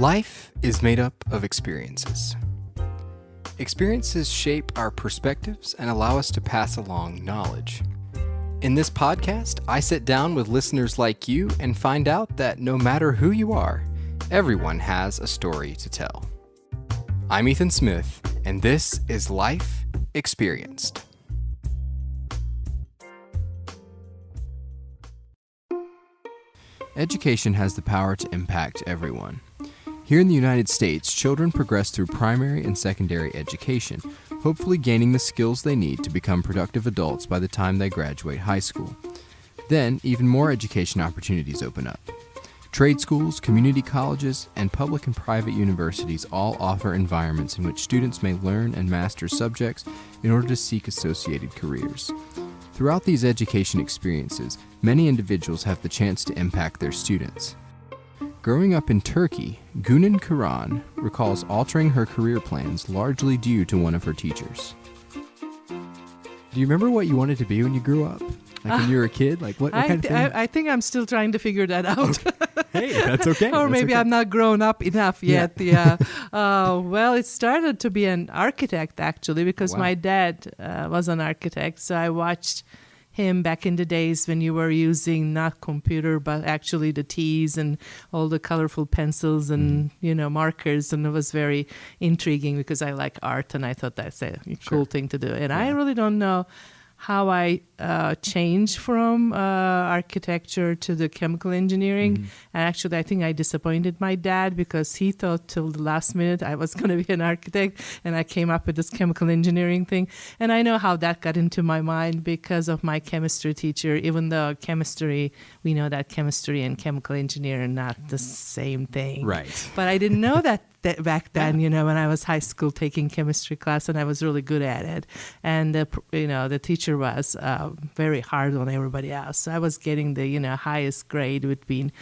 Life is made up of experiences. Experiences shape our perspectives and allow us to pass along knowledge. In this podcast, I sit down with listeners like you and find out that no matter who you are, everyone has a story to tell. I'm Ethan Smith, and this is Life Experienced. Education has the power to impact everyone. Here in the United States, children progress through primary and secondary education, hopefully gaining the skills they need to become productive adults by the time they graduate high school. Then, even more education opportunities open up. Trade schools, community colleges, and public and private universities all offer environments in which students may learn and master subjects in order to seek associated careers. Throughout these education experiences, many individuals have the chance to impact their students. Growing up in Turkey, Gülün Kıran recalls altering her career plans largely due to one of her teachers. Do you remember what you wanted to be when you grew up? Like when you were a kid? Like what kind of thing? I think I'm still trying to figure that out. Hey, that's okay. Or maybe I'm not grown up enough yet. Yeah. Well, it started to be an architect, actually, because my dad was an architect. So I watched him back in the days when you were using not computer, but actually the T's and all the colorful pencils and, markers. And it was very intriguing because I like art and I thought that's a cool thing to do. And I really don't know how I changed from architecture to the chemical engineering. And actually, I think I disappointed my dad because he thought till the last minute I was going to be an architect. And I came up with this chemical engineering thing. And I know how that got into my mind because of my chemistry teacher, even though we know that chemistry and chemical engineering are not the same thing. Right. But I didn't know that back then, when I was high school taking chemistry class, and I was really good at it. And the teacher was very hard on everybody else. So I was getting the highest grade between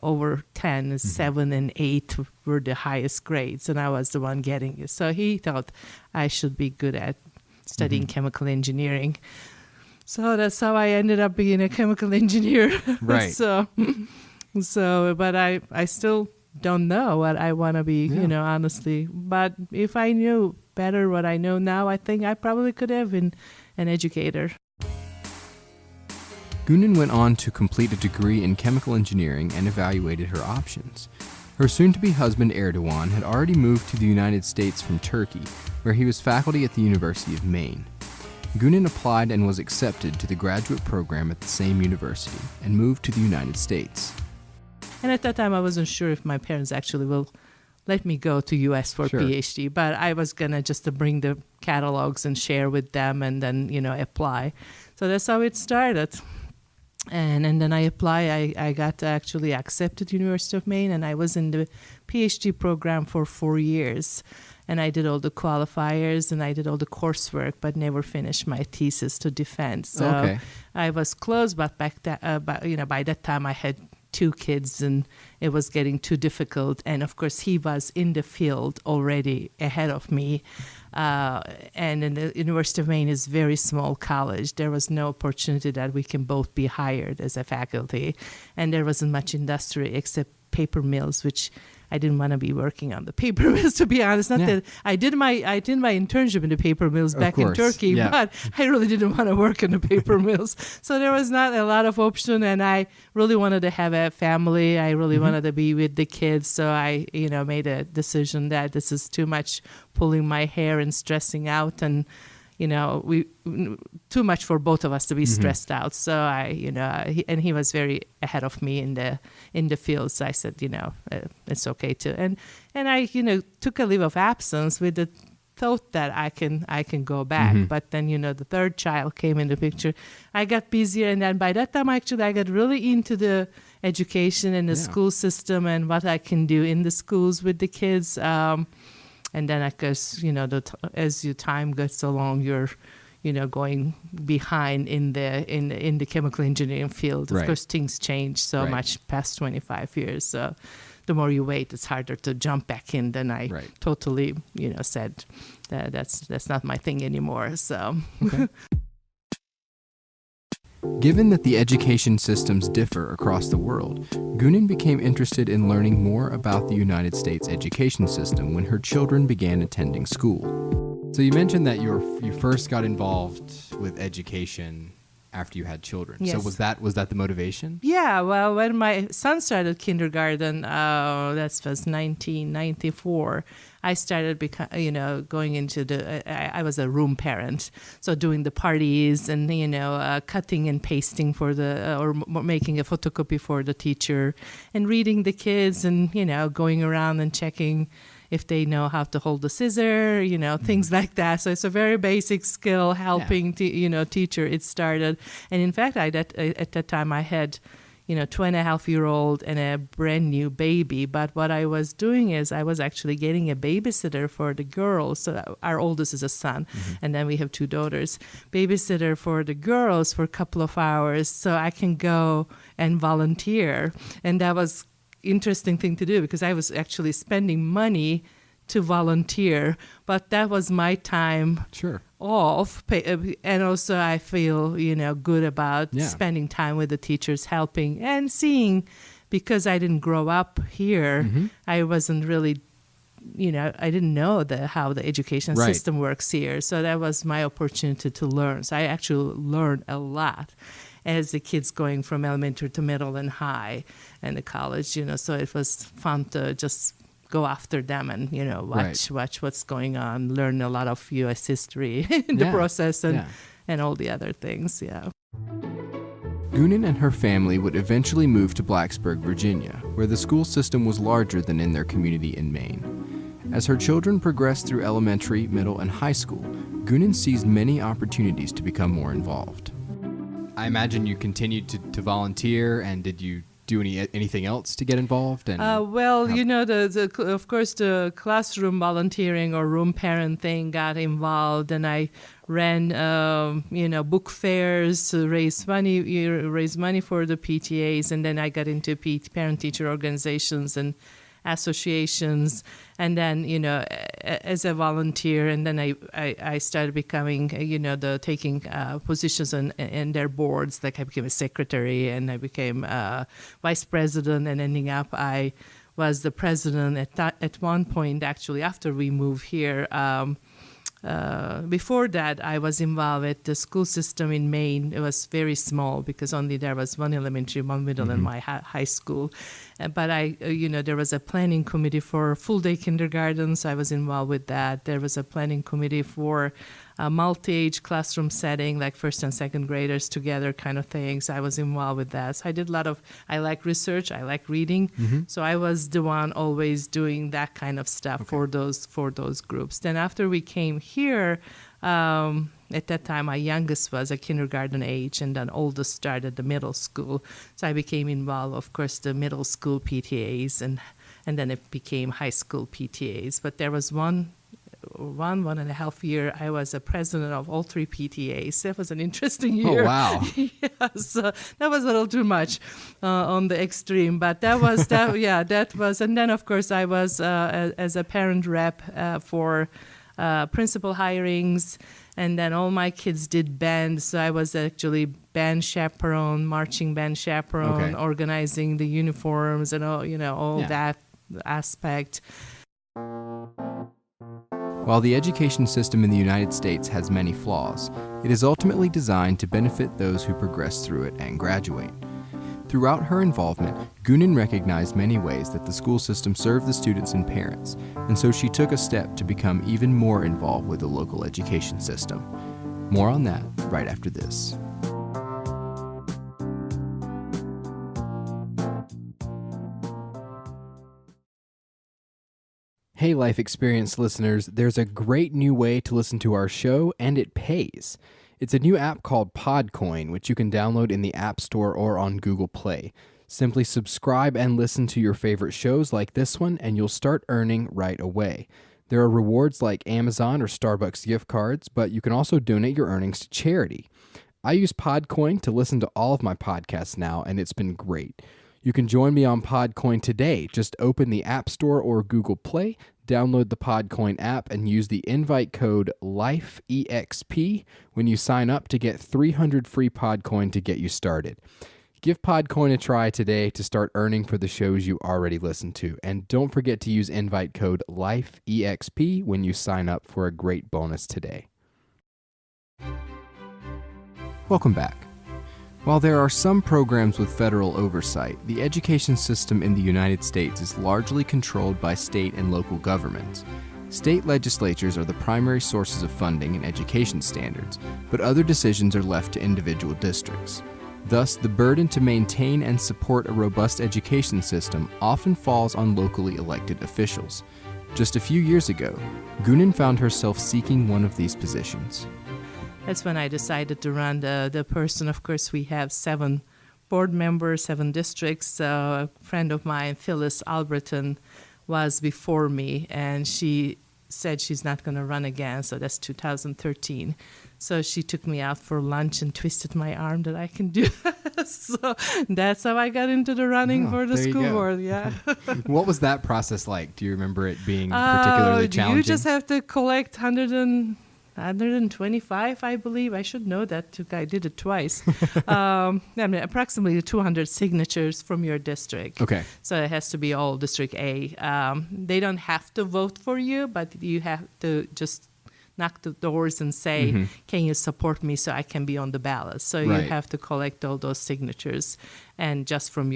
over 10, 7 and 8 were the highest grades, and I was the one getting it. So he thought I should be good at studying chemical engineering. So that's how I ended up being a chemical engineer. Right. So but I still don't know what I want to be, honestly. But if I knew better what I know now, I think I probably could have been an educator. Gülün went on to complete a degree in chemical engineering and evaluated her options. Her soon-to-be husband Erdogan had already moved to the United States from Turkey, where he was faculty at the University of Maine. Gülün applied and was accepted to the graduate program at the same university and moved to the United States. And at that time, I wasn't sure if my parents actually will let me go to U.S. for PhD, but I was going to just bring the catalogs and share with them and then, apply. So that's how it started. And then I applied. I got actually accepted to University of Maine, and I was in the PhD program for 4 years. And I did all the qualifiers and I did all the coursework, but never finished my thesis to defend. So I was close, but by that time I had 2 kids and it was getting too difficult. And of course, he was in the field already ahead of me. And in the University of Maine is a very small college. There was no opportunity that we can both be hired as a faculty. And there wasn't much industry except paper mills, which I didn't want to be working on the paper mills, to be honest. Not that I did my internship in the paper mills back in Turkey, but I really didn't want to work in the paper mills. So there was not a lot of option, and I really wanted to have a family. I really wanted to be with the kids. So I, made a decision that this is too much pulling my hair and stressing out, and we too much for both of us to be stressed out. So he was very ahead of me in the field. So I said, it's okay to. And I, took a leave of absence with the thought that I can go back. But then, the third child came in the picture. I got busier, and then by that time, actually, I got really into the education and the school system and what I can do in the schools with the kids. And then I guess, as your time goes along, you're, going behind in the chemical engineering field. Of course, things change so much past 25 years. So the more you wait, it's harder to jump back in. Then I totally, said that's not my thing anymore. So. Given that the education systems differ across the world, Gunin became interested in learning more about the United States education system when her children began attending school. So you mentioned that you first got involved with education after you had children. Yes. So was that the motivation? Yeah, well, when my son started kindergarten, that was 1994. I started, going into I was a room parent, so doing the parties and cutting and pasting for or making a photocopy for the teacher, and reading the kids, and going around and checking if they know how to hold the scissor, things like that. So it's a very basic skill helping, teacher. It started. And in fact, at that time I had, 2.5-year-old and a brand new baby. But what I was doing is I was actually getting a babysitter for the girls. So our oldest is a son, and then we have 2 daughters. Babysitter for the girls for a couple of hours so I can go and volunteer. And that was interesting thing to do because I was actually spending money to volunteer, but that was my time off. And also I feel, good about spending time with the teachers, helping and seeing, because I didn't grow up here. I wasn't really, I didn't know how the education system works here. So that was my opportunity to learn. So I actually learned a lot as the kids going from elementary to middle and high and the college, so it was fun to just go after them and, watch what's going on, learn a lot of U.S. history in the process and all the other things, Gunin and her family would eventually move to Blacksburg, Virginia, where the school system was larger than in their community in Maine. As her children progressed through elementary, middle, and high school, Gunin seized many opportunities to become more involved. I imagine you continued to volunteer, and did you do anything else to get involved? And of course, the classroom volunteering or room parent thing got involved, and I ran, book fairs to raise money for the PTAs, and then I got into parent-teacher organizations and associations, and then as a volunteer, and then I started becoming taking positions in their boards. Like I became a secretary, and I became vice president, and ending up I was the president at one point. Actually, after we moved here. Before that, I was involved with the school system in Maine. It was very small because only there was one elementary, one middle, and my high school. But there was a planning committee for full-day kindergartens. I was involved with that. There was a planning committee for a multi-age classroom setting, like first and second graders together kind of things. I was involved with that. So I did I like research, I like reading. So I was the one always doing that kind of stuff for those groups. Then after we came here, at that time, my youngest was a kindergarten age, and then oldest started the middle school. So I became involved, of course, the middle school PTAs, and then it became high school PTAs. But there was one and a half year, I was a president of all 3 PTAs. That was an interesting year. Oh, wow. So that was a little too much on the extreme, but that was, that was, and then of course I was, as a parent rep for principal hirings, and then all my kids did band, so I was actually band chaperone, marching band chaperone, organizing the uniforms and all that aspect. While the education system in the United States has many flaws, it is ultimately designed to benefit those who progress through it and graduate. Throughout her involvement, Gunin recognized many ways that the school system served the students and parents, and so she took a step to become even more involved with the local education system. More on that right after this. Hey, Life Experience listeners, there's a great new way to listen to our show, and it pays. It's a new app called Podcoin, which you can download in the App Store or on Google Play. Simply subscribe and listen to your favorite shows like this one, and you'll start earning right away. There are rewards like Amazon or Starbucks gift cards, but you can also donate your earnings to charity. I use Podcoin to listen to all of my podcasts now, and it's been great. You can join me on Podcoin today. Just open the App Store or Google Play, download the Podcoin app, and use the invite code LIFEEXP when you sign up to get 300 free Podcoin to get you started. Give Podcoin a try today to start earning for the shows you already listen to. And don't forget to use invite code LIFEEXP when you sign up for a great bonus today. Welcome back. While there are some programs with federal oversight, the education system in the United States is largely controlled by state and local governments. State legislatures are the primary sources of funding and education standards, but other decisions are left to individual districts. Thus, the burden to maintain and support a robust education system often falls on locally elected officials. Just a few years ago, Gunan found herself seeking one of these positions. That's when I decided to run the person. Of course, we have 7 board members, 7 districts. A friend of mine, Phyllis Alberton, was before me, and she said she's not going to run again. So that's 2013. So she took me out for lunch and twisted my arm that I can do. So that's how I got into the running for the school board. Yeah. What was that process like? Do you remember it being particularly challenging? You just have to collect 125, I believe. I should know that. I did it twice. Approximately 200 signatures from your district. Okay. So it has to be all District A. They don't have to vote for you, but you have to just knock the doors and say, can you support me so I can be on the ballot? So you have to collect all those signatures, and just from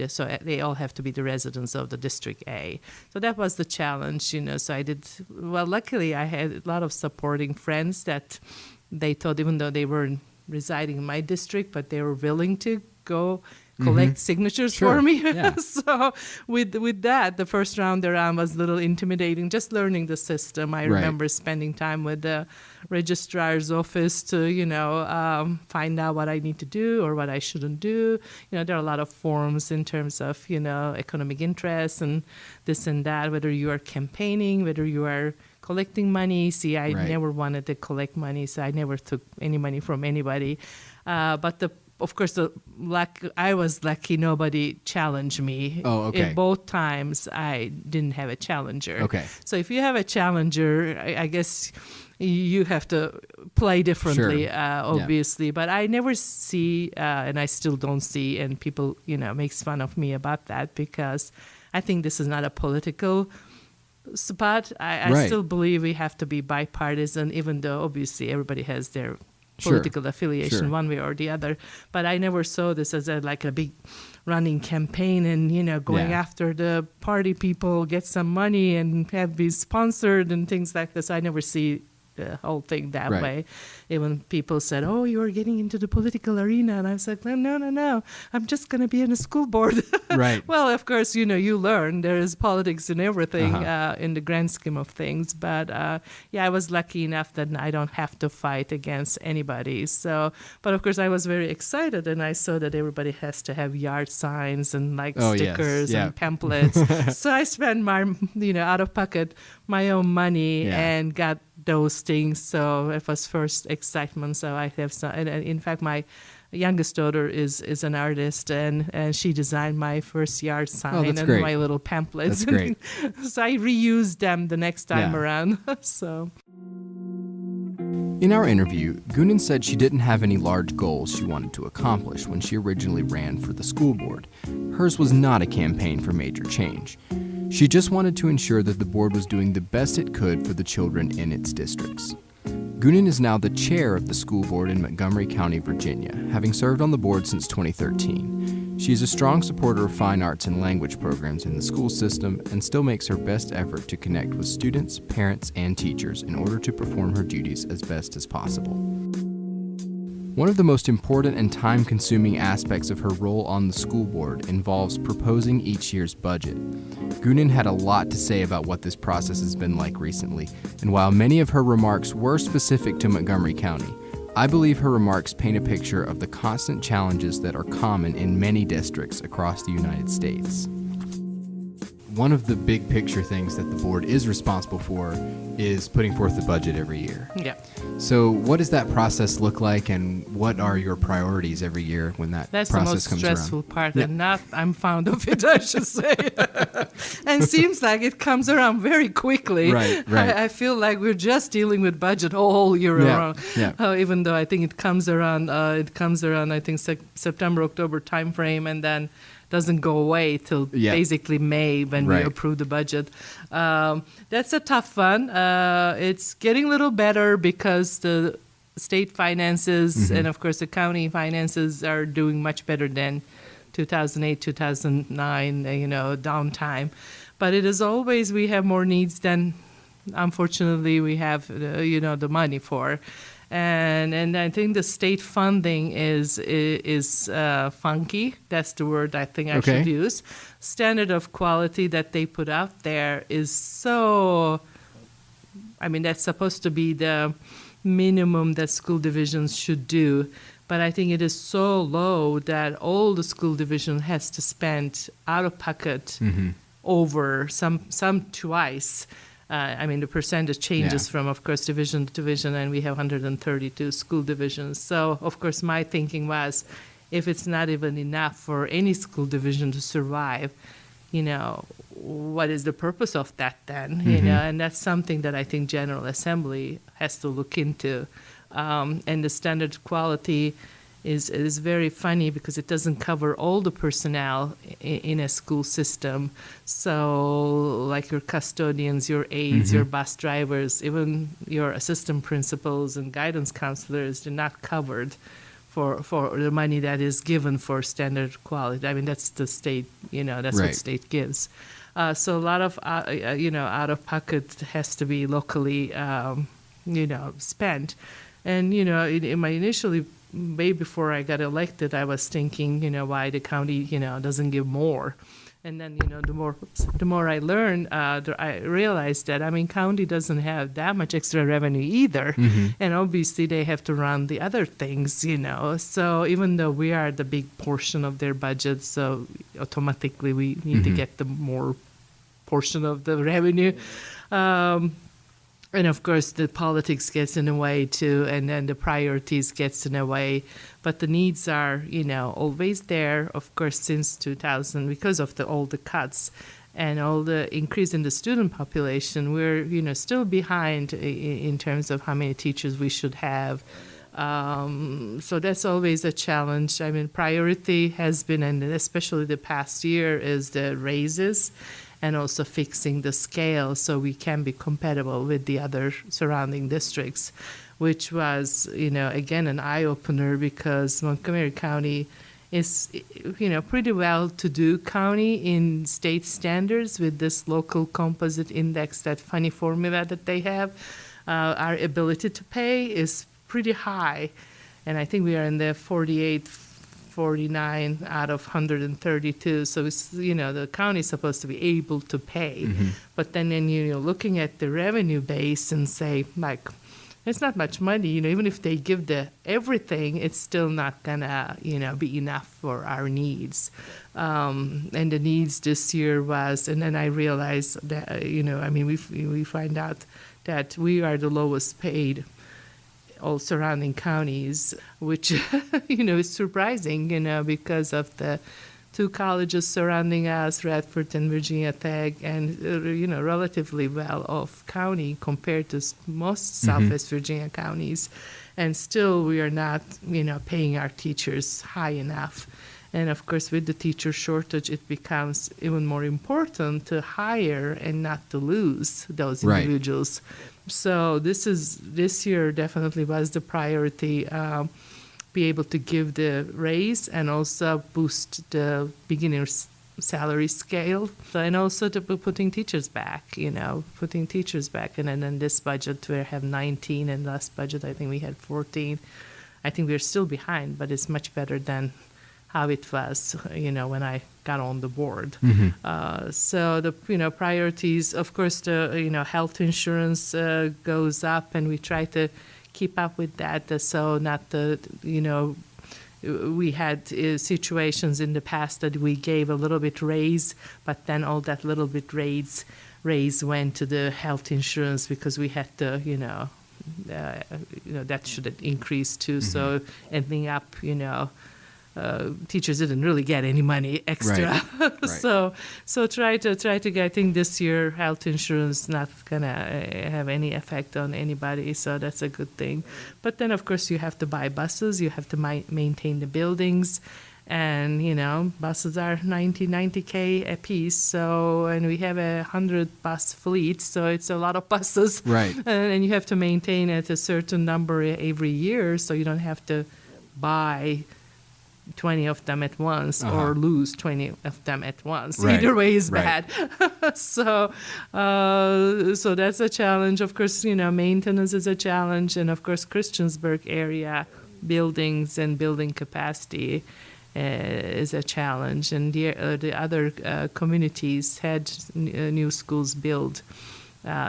so they all have to be the residents of the District A. So that was the challenge, So I did, luckily I had a lot of supporting friends that they thought, even though they weren't residing in my district, but they were willing to go collect signatures for me. Yeah. So with that, the first round around was a little intimidating, just learning the system. I remember spending time with the registrar's office to, find out what I need to do or what I shouldn't do. There are a lot of forms in terms of, economic interest and this and that, whether you are campaigning, whether you are collecting money. See, I never wanted to collect money, so I never took any money from anybody. But of course, I was lucky nobody challenged me. Oh, okay. In both times, I didn't have a challenger. Okay. So if you have a challenger, I guess you have to play differently, obviously. Yeah. But I never see, and I still don't see, and people, makes fun of me about that, because I think this is not a political spot. I still believe we have to be bipartisan, even though obviously everybody has their political affiliation one way or the other. But I never saw this as a big running campaign and, going after the party people, get some money and have be sponsored and things like this. I never see the whole thing that way. Even people said, oh, you're getting into the political arena. And I was like, no. I'm just going to be in a school board. Right. Well, of course, you learn there is politics in everything in the grand scheme of things. But I was lucky enough that I don't have to fight against anybody. So, but of course, I was very excited, and I saw that everybody has to have yard signs and stickers and pamphlets. So I spent my, out of pocket, my own money and got those things. So it was first excitement. So I have some, and in fact, my youngest daughter is an artist, and she designed my first yard sign and my little pamphlets. That's great. So I reused them the next time around. So. In our interview, Gunan said she didn't have any large goals she wanted to accomplish when she originally ran for the school board. Hers was not a campaign for major change. She just wanted to ensure that the board was doing the best it could for the children in its districts. Gunan is now the chair of the school board in Montgomery County, Virginia, having served on the board since 2013. She is a strong supporter of fine arts and language programs in the school system and still makes her best effort to connect with students, parents, and teachers in order to perform her duties as best as possible. One of the most important and time-consuming aspects of her role on the school board involves proposing each year's budget. Gunan had a lot to say about what this process has been like recently, and while many of her remarks were specific to Montgomery County, I believe her remarks paint a picture of the constant challenges that are common in many districts across the United States. one of the big picture things that the board is responsible for is putting forth the budget every year. Yeah. So what does that process look like, and what are your priorities every year when That's process the most comes stressful around? part, Yeah. and I'm fond of it, I should say. And seems like it comes around very quickly. Right. I feel like we're just dealing with budget all year Yeah, round. yeah. Even though I think it comes around, I think September, October timeframe, and then doesn't go away till basically May when we approve the budget. That's a tough one. It's getting a little better because the state finances and, of course, the county finances are doing much better than 2008, 2009, downtime. But it is always, we have more needs than, unfortunately, we have, the money for. And I think the state funding is funky. That's the word I think I should use. Standard of quality that they put out there is so, that's supposed to be the minimum that school divisions should do. But I think it is so low that all the school division has to spend out of pocket over some twice. The percentage changes from, of course, division to division, and we have 132 school divisions. So, of course, my thinking was, if it's not even enough for any school division to survive, what is the purpose of that then? And that's something that I think General Assembly has to look into. And the standard quality is very funny because it doesn't cover all the personnel in a school system. So like your custodians, your aides, your bus drivers, even your assistant principals and guidance counselors, they're not covered for the money that is given for standard quality. That's the state, that's what state gives. So a lot of, out of pocket has to be locally, spent. And, in my initially, way before I got elected, I was thinking, why the county, doesn't give more. And then, the more I learned, I realized that, county doesn't have that much extra revenue either. And obviously they have to run the other things, So even though we are the big portion of their budget, so automatically we need to get the more portion of the revenue. And of course, the politics gets in the way too, and then the priorities gets in the way. But the needs are, always there. Of course, since 2000, because of all the cuts and all the increase in the student population, we're, still behind in terms of how many teachers we should have. So that's always a challenge. Priority has been, and especially the past year, is the raises. And also fixing the scale so we can be compatible with the other surrounding districts, which was, again, an eye-opener because Montgomery County is, pretty well-to-do county in state standards with this local composite index, that funny formula that they have. Our ability to pay is pretty high, and I think we are in the 49 out of 132. So it's, the county is supposed to be able to pay. But then looking at the revenue base and say, like, it's not much money, even if they give everything, it's still not gonna, be enough for our needs. And the needs this year was, and then I realized that, we find out that we are the lowest paid all surrounding counties, which, is surprising, because of the two colleges surrounding us, Radford and Virginia Tech, and, relatively well-off county compared to most Southwest Virginia counties. And still we are not, paying our teachers high enough. And, of course, with the teacher shortage, it becomes even more important to hire and not to lose those individuals. So this year definitely was the priority, be able to give the raise and also boost the beginner's salary scale. And also to putting teachers back. And then in this budget we have 19, and last budget I think we had 14. I think we're still behind, but it's much better than how it was, when I got on the board. So the, priorities, of course, the, health insurance goes up, and we try to keep up with that, so not the, we had situations in the past that we gave a little bit raise, but then all that little bit raise went to the health insurance because we had to, that should increase too. So ending up, teachers didn't really get any money extra. Right. So try to get. I think this year health insurance not gonna have any effect on anybody, so that's a good thing. But then of course you have to buy buses, you have to maintain the buildings, and buses are 90K a piece. So and we have 100 bus fleet, so it's a lot of buses. Right. And you have to maintain it a certain number every year, so you don't have to buy 20 of them at once or lose 20 of them at once. Right. Either way is Right. bad. So that's a challenge. Of course, maintenance is a challenge. And of course, Christiansburg area buildings and building capacity is a challenge. And the other communities had new schools built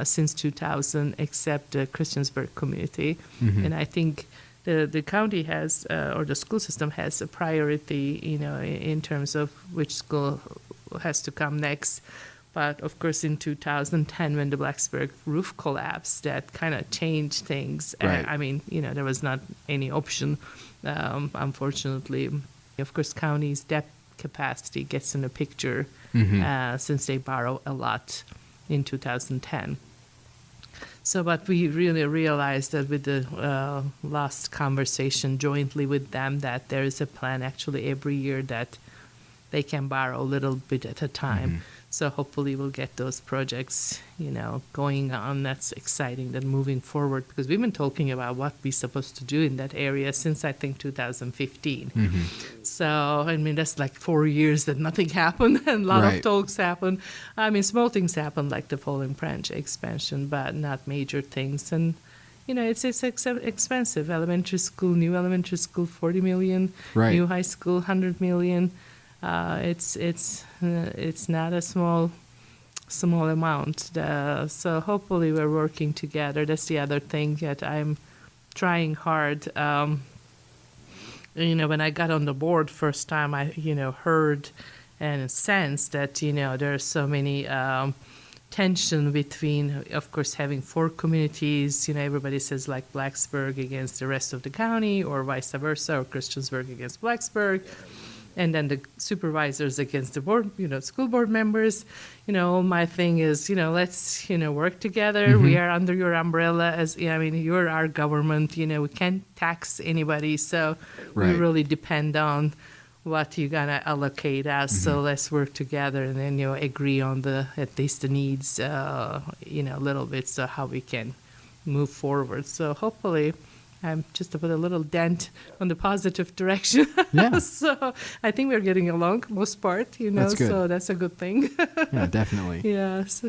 since 2000, except the Christiansburg community. And I think the county has, or the school system has a priority, in terms of which school has to come next. But of course, in 2010, when the Blacksburg roof collapsed, that kind of changed things. Right. There was not any option, unfortunately. Of course, county's debt capacity gets in the picture since they borrow a lot in 2010. So, but we really realized that with the last conversation jointly with them that there is a plan actually every year that they can borrow a little bit at a time. So hopefully we'll get those projects, going on. That's exciting. Then moving forward, because we've been talking about what we're supposed to do in that area since I think 2015. So that's like 4 years that nothing happened, and a lot Right. of talks happened. Small things happened like the Falling Branch expansion, but not major things. And it's expensive. Elementary school, new elementary school, 40 million. Right. New high school, 100 million. It's not a small amount. So hopefully we're working together. That's the other thing that I'm trying hard. When I got on the board first time, I heard and sensed that there's so many tension between, of course, having 4 communities. Everybody says like Blacksburg against the rest of the county, or vice versa, or Christiansburg against Blacksburg. And then the supervisors against the board, school board members. My thing is, let's, work together. We are under your umbrella you're our government. We can't tax anybody. So Right. we really depend on what you're going to allocate us. So let's work together and then, agree on at least the needs, a little bit, so how we can move forward. So hopefully I'm just to put a little dent on the positive direction. Yeah. So I think we're getting along most part, That's good. so that's a good thing. Yeah, definitely. Yes.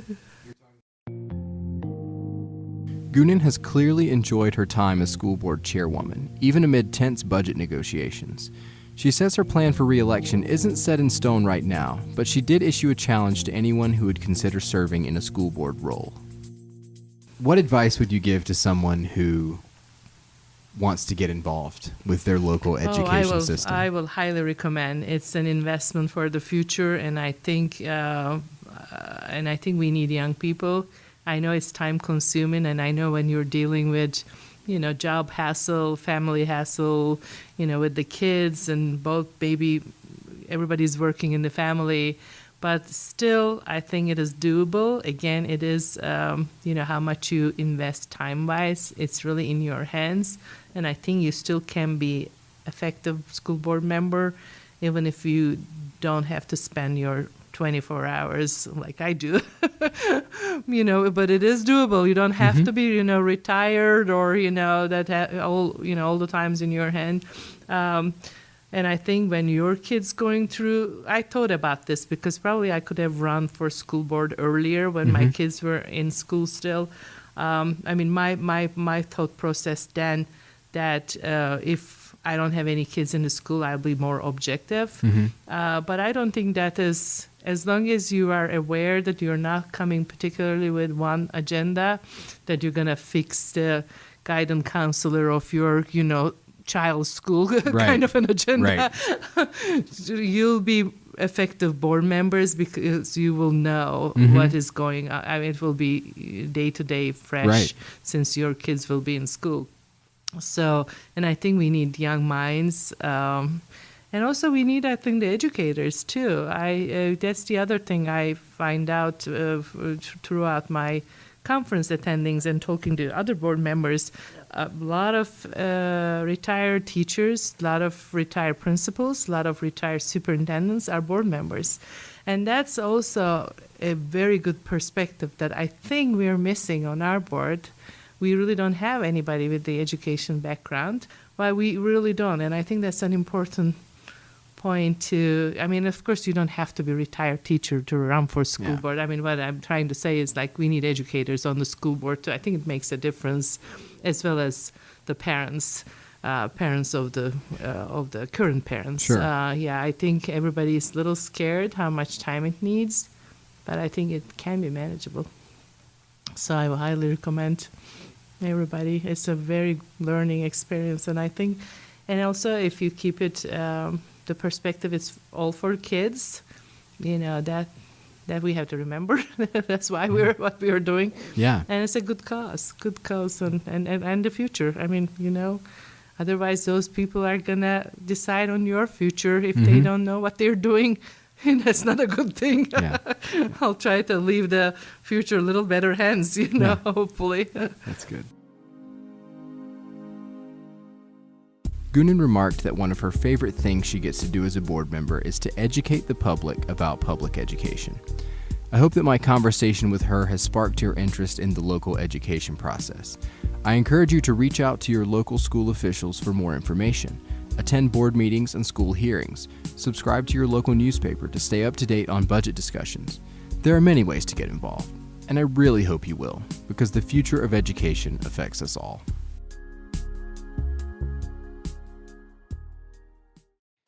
Gunan has clearly enjoyed her time as school board chairwoman, even amid tense budget negotiations. She says her plan for re-election isn't set in stone right now, but she did issue a challenge to anyone who would consider serving in a school board role. What advice would you give to someone who wants to get involved with their local education system? I will highly recommend. It's an investment for the future, and I think we need young people. I know it's time consuming, and I know when you're dealing with, job hassle, family hassle, with the kids and everybody's working in the family. But still, I think it is doable. Again, it is, how much you invest time-wise. It's really in your hands. And I think you still can be effective school board member, even if you don't have to spend your 24 hours like I do. But it is doable. You don't have to be, retired or, all the times in your hand. And I think when your kid's going through, I thought about this because probably I could have run for school board earlier when my kids were in school still. My thought process then that if I don't have any kids in the school, I'll be more objective. But I don't think that is, as long as you are aware that you're not coming particularly with one agenda, that you're going to fix the guidance counselor of your, child's school Right. kind of an agenda. Right. You'll be effective board members because you will know what is going on. I mean, it will be day to day fresh Right. since your kids will be in school. So, and I think we need young minds. And also we need, I think, the educators too. That's the other thing I find out throughout my conference attendings and talking to other board members. A lot of retired teachers, a lot of retired principals, a lot of retired superintendents are board members. And that's also a very good perspective that I think we're missing on our board. We really don't have anybody with the education background. Well, we really don't. And I think that's an important point to, I mean, of course, you don't have to be a retired teacher to run for school board. I mean, what I'm trying to say is like we need educators on the school board too. I think it makes a difference, as well as the parents of the current parents. Sure. I think everybody's a little scared how much time it needs, but I think it can be manageable. So I will highly recommend everybody. It's a very learning experience, and I think, and also if you keep it, the perspective is all for kids, that we have to remember. That's why we're what we are doing. Yeah. And it's a good cause, and the future. I mean, otherwise those people are gonna decide on your future if they don't know what they're doing. And that's not a good thing. Yeah. I'll try to leave the future a little better hands, hopefully. That's good. Gunan remarked that one of her favorite things she gets to do as a board member is to educate the public about public education. I hope that my conversation with her has sparked your interest in the local education process. I encourage you to reach out to your local school officials for more information, attend board meetings and school hearings, subscribe to your local newspaper to stay up to date on budget discussions. There are many ways to get involved, and I really hope you will, because the future of education affects us all.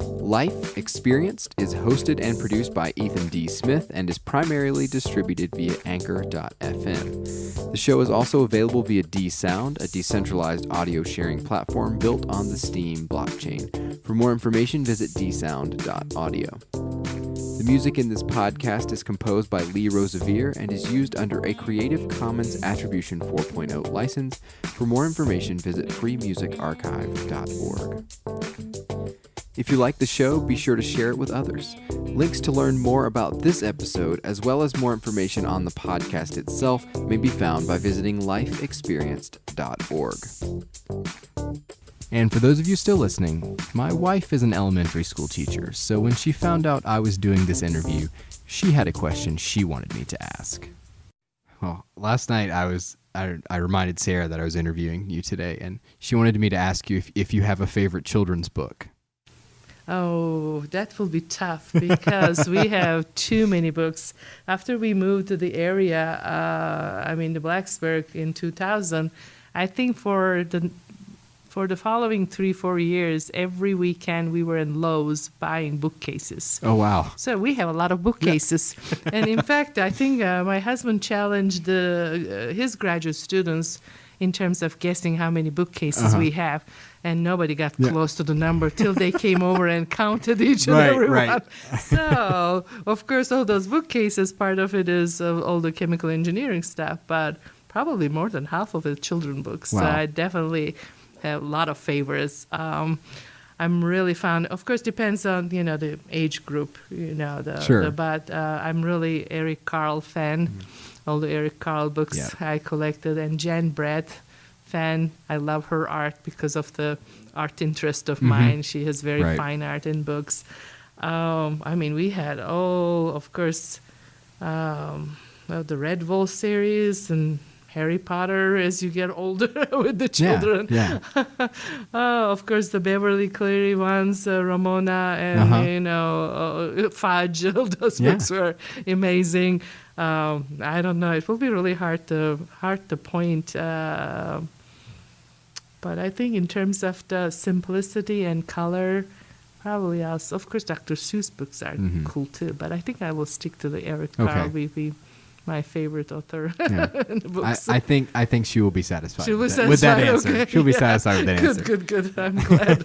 Life Experienced is hosted and produced by Ethan D. Smith and is primarily distributed via Anchor.fm. The show is also available via D-Sound, a decentralized audio sharing platform built on the Steam blockchain. For more information, visit dsound.audio. The music in this podcast is composed by Lee Rosevere and is used under a Creative Commons Attribution 4.0 license. For more information, visit freemusicarchive.org. If you like the show, be sure to share it with others. Links to learn more about this episode, as well as more information on the podcast itself, may be found by visiting lifeexperienced.org. And for those of you still listening, my wife is an elementary school teacher, so when she found out I was doing this interview, she had a question she wanted me to ask. Well, last night I reminded Sarah that I was interviewing you today, and she wanted me to ask you if you have a favorite children's book. Oh, that will be tough because we have too many books. After we moved to the area, the Blacksburg in 2000, I think for the following 3-4 years, every weekend we were in Lowe's buying bookcases. Oh, wow. So we have a lot of bookcases. And in fact, I think my husband challenged his graduate students in terms of guessing how many bookcases we have. And nobody got close to the number till they came over and counted each and every one. So, of course, all those bookcases, part of it is all the chemical engineering stuff, but probably more than half of it children books. Wow. So I definitely have a lot of favorites. I'm really fond, of course, depends on, the age group, Sure. But I'm really Eric Carle fan. All the Eric Carle books I collected, and Jan Brett fan. I love her art because of the art interest of mine. She has very fine art in books. We had of course, the Red Wolf series and Harry Potter as you get older with the children. Yeah. Of course, the Beverly Cleary ones, Ramona and Fudge. All those books were amazing. I don't know. It will be really hard to point. But I think in terms of the simplicity and color, probably of course, Dr. Seuss books are cool too. But I think I will stick to the Eric Carle. my favorite author Yeah. in the books. I think she will be satisfied She was with that satisfied, answer. okay. She'll be Yeah. satisfied with that answer. Good. I'm glad.